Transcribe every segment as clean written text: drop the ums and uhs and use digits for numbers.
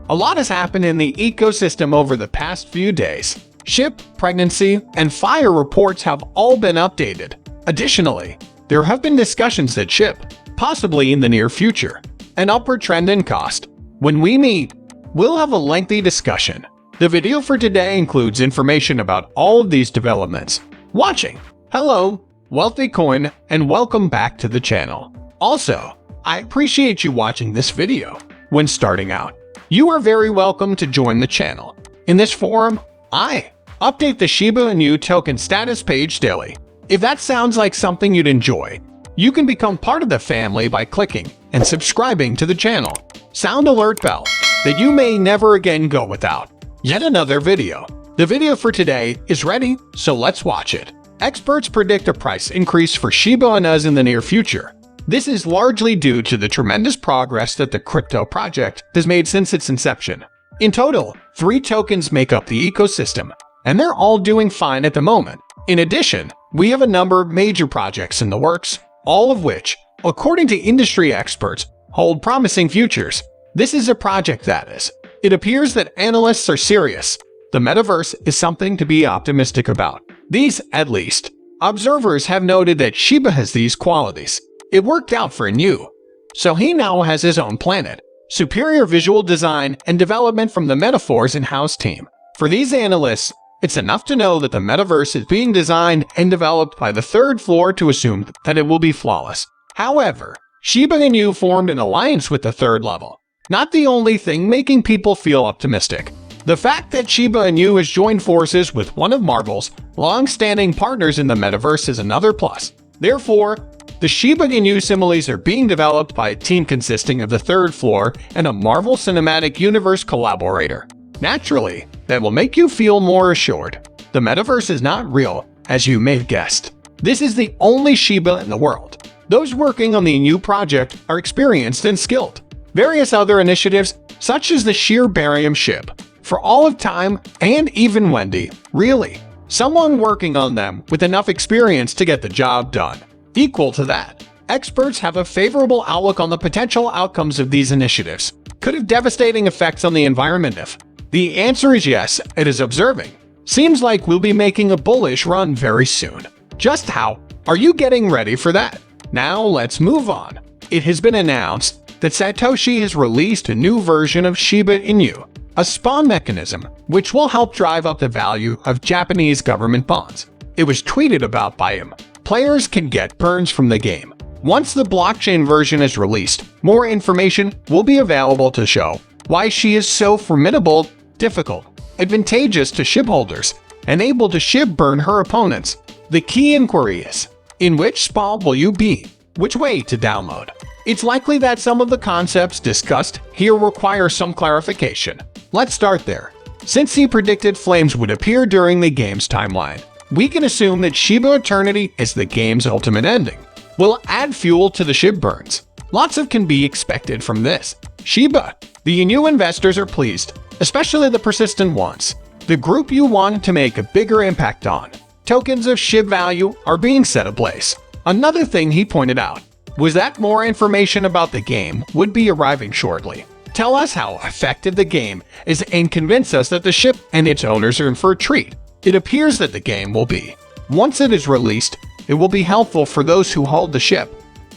A lot has happened in the ecosystem over the past few days. SHIB, pregnancy, and fire reports have all been updated. Additionally, there have been discussions that SHIB, possibly in the near future, an upward trend in cost. When we meet, we'll have a lengthy discussion. The video for today includes information about all of these developments. Watching. Hello, Wealthy Coin, and welcome back to the channel. Also, I appreciate you watching this video. When starting out, you are very welcome to join the channel. In this forum, I update the Shiba Inu token status page daily. If that sounds like something you'd enjoy, you can become part of the family by clicking and subscribing to the channel. Sound alert bell that you may never again go without. Yet another video. The video for today is ready, so let's watch it. Experts predict a price increase for Shiba Inu in the near future. This is largely due to the tremendous progress that the crypto project has made since its inception. In total, 3 tokens make up the ecosystem, and they're all doing fine at the moment. In addition, we have a number of major projects in the works, all of which, according to industry experts, hold promising futures. This is a project that is. It appears that analysts are serious. The metaverse is something to be optimistic about. These, at least, observers have noted that Shiba has these qualities. It worked out for Inu, so he now has his own planet. Superior visual design and development from the Metaphors in-house team. For these analysts, it's enough to know that the metaverse is being designed and developed by the third floor to assume that it will be flawless. However, Shiba Inu formed an alliance with the third level. Not the only thing making people feel optimistic. The fact that Shiba Inu has joined forces with one of Marvel's long-standing partners in the metaverse is another plus. Therefore, the Shiba Inu similes are being developed by a team consisting of the third floor and a Marvel Cinematic Universe collaborator. Naturally, that will make you feel more assured. The metaverse is not real, as you may have guessed. This is the only Shiba in the world. Those working on the Inu project are experienced and skilled. Various other initiatives, such as the Shiba Inu SHIB, for all of time, and even Wendy, really, someone working on them with enough experience to get the job done. Equal to that, experts have a favorable outlook on the potential outcomes of these initiatives. Could have devastating effects on the environment if? The answer is yes, it is observing. Seems like we'll be making a bullish run very soon. Just how? Are you getting ready for that? Now let's move on. It has been announced that Satoshi has released a new version of Shiba Inu, a spawn mechanism which will help drive up the value of Japanese government bonds. It was tweeted about by him. Players can get burns from the game. Once the blockchain version is released, more information will be available to show why she is so formidable, difficult, advantageous to SHIB holders, and able to SHIB burn her opponents. The key inquiry is, in which spawn will you be? Which way to download? It's likely that some of the concepts discussed here require some clarification. Let's start there. Since he predicted flames would appear during the game's timeline, we can assume that Shiba Eternity is the game's ultimate ending. We'll add fuel to the SHIB burns. Lots of can be expected from this. Shiba. The Inu investors are pleased, especially the persistent ones. The group you want to make a bigger impact on. Tokens of SHIB value are being set ablaze. Another thing he pointed out was that more information about the game would be arriving shortly. Tell us how effective the game is and convince us that the SHIB and its owners are in for a treat. It appears that the game will be. Once it is released, it will be helpful for those who hold the SHIB,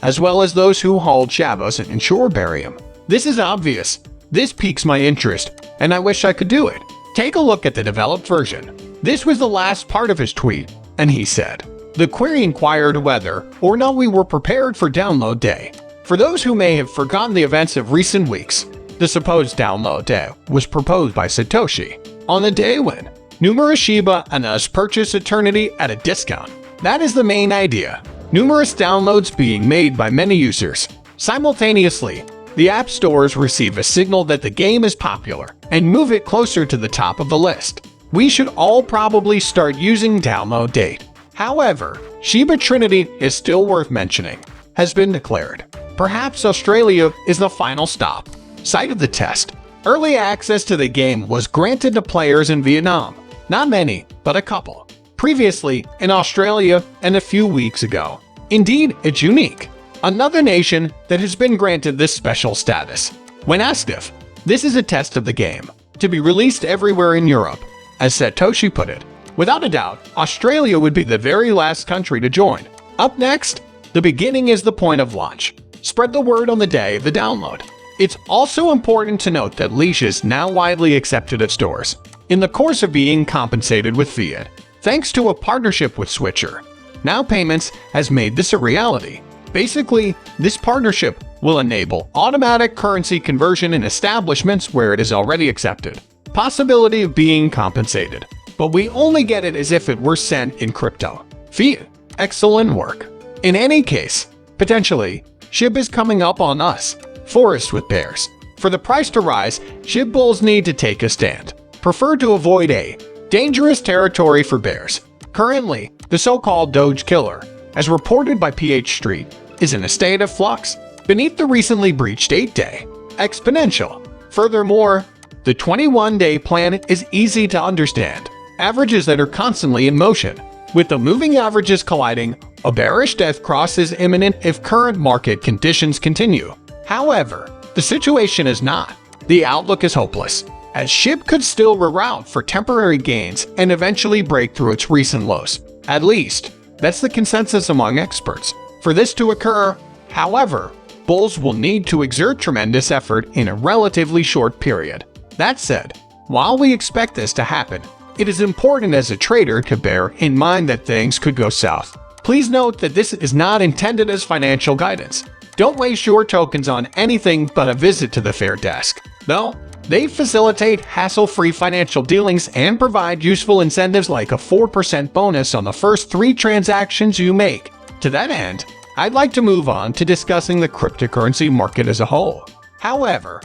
as well as those who hold Shabos and Shiba Inu. This is obvious. This piques my interest, and I wish I could do it. Take a look at the developed version. This was the last part of his tweet, and he said, "The query inquired whether or not we were prepared for download day. For those who may have forgotten the events of recent weeks, the supposed download day was proposed by Satoshi on the day when numerous Shiba Inus purchase Eternity at a discount. That is the main idea. Numerous downloads being made by many users. Simultaneously, the app stores receive a signal that the game is popular and move it closer to the top of the list. We should all probably start using download date. However, Shiba Trinity is still worth mentioning, has been declared. Perhaps Australia is the final stop. Site of the test. Early access to the game was granted to players in Vietnam. Not many, but a couple. Previously, in Australia and a few weeks ago. Indeed, it's unique. Another nation that has been granted this special status. When asked if This is a test of the game, to be released everywhere in Europe. As Satoshi put it, without a doubt, Australia would be the very last country to join. Up next, the beginning is the point of launch. Spread the word on the day of the download. It's also important to note that Leash is now widely accepted at stores, in the course of being compensated with fiat, thanks to a partnership with Switcher. Now Payments has made this a reality. Basically, this partnership will enable automatic currency conversion in establishments where it is already accepted. Possibility of being compensated, but we only get it as if it were sent in crypto. Fiat. Excellent work. In any case, potentially, SHIB is coming up on us. Forest with bears. For the price to rise, SHIB bulls need to take a stand. Prefer to avoid a dangerous territory for bears. Currently, the so-called Doge Killer, as reported by PH Street, is in a state of flux beneath the recently breached 8-day exponential. Furthermore, the 21-day plan is easy to understand. Averages that are constantly in motion. With the moving averages colliding, a bearish death cross is imminent if current market conditions continue. However, the situation is not. The outlook is hopeless, as SHIB could still reroute for temporary gains and eventually break through its recent lows. At least, that's the consensus among experts. For this to occur, however, bulls will need to exert tremendous effort in a relatively short period. That said, while we expect this to happen, it is important as a trader to bear in mind that things could go south. Please note that this is not intended as financial guidance. Don't waste your tokens on anything but a visit to the fair desk. Though, they facilitate hassle-free financial dealings and provide useful incentives like a 4% bonus on the first 3 transactions you make. To that end, I'd like to move on to discussing the cryptocurrency market as a whole. However,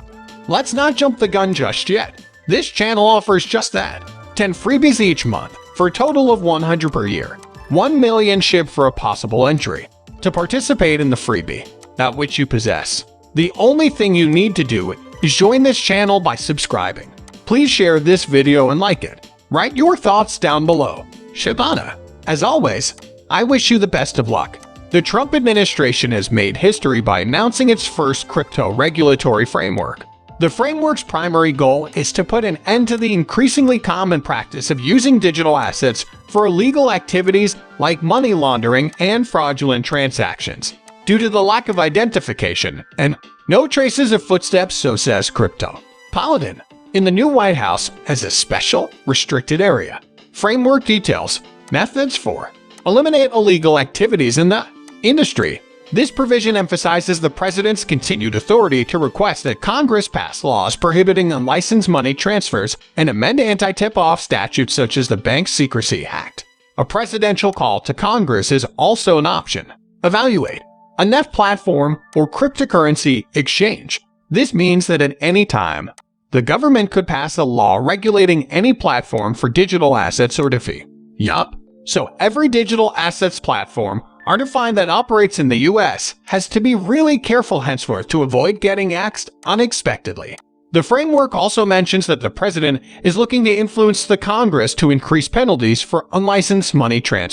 let's not jump the gun just yet. This channel offers just that. 10 freebies each month, for a total of 100 per year. 1 million SHIB for a possible entry. To participate in the freebie, that which you possess, the only thing you need to do is join this channel by subscribing. Please share this video and like it. Write your thoughts down below. Shiba Inu. As always, I wish you the best of luck. The Trump administration has made history by announcing its first crypto regulatory framework. The framework's primary goal is to put an end to the increasingly common practice of using digital assets for illegal activities like money laundering and fraudulent transactions. Due to the lack of identification and no traces of footsteps, so says Crypto Paladin, in the new White House has a special, restricted area. Framework details methods for eliminate illegal activities in the industry. This provision emphasizes the president's continued authority to request that Congress pass laws prohibiting unlicensed money transfers and amend anti-tip-off statutes such as the Bank Secrecy Act. A presidential call to Congress is also an option. Evaluate a net platform or cryptocurrency exchange. This means that at any time, the government could pass a law regulating any platform for digital assets or DeFi. Yup. So every digital assets platform or DeFi that operates in the US has to be really careful henceforth to avoid getting axed unexpectedly. The framework also mentions that the president is looking to influence the Congress to increase penalties for unlicensed money transfers.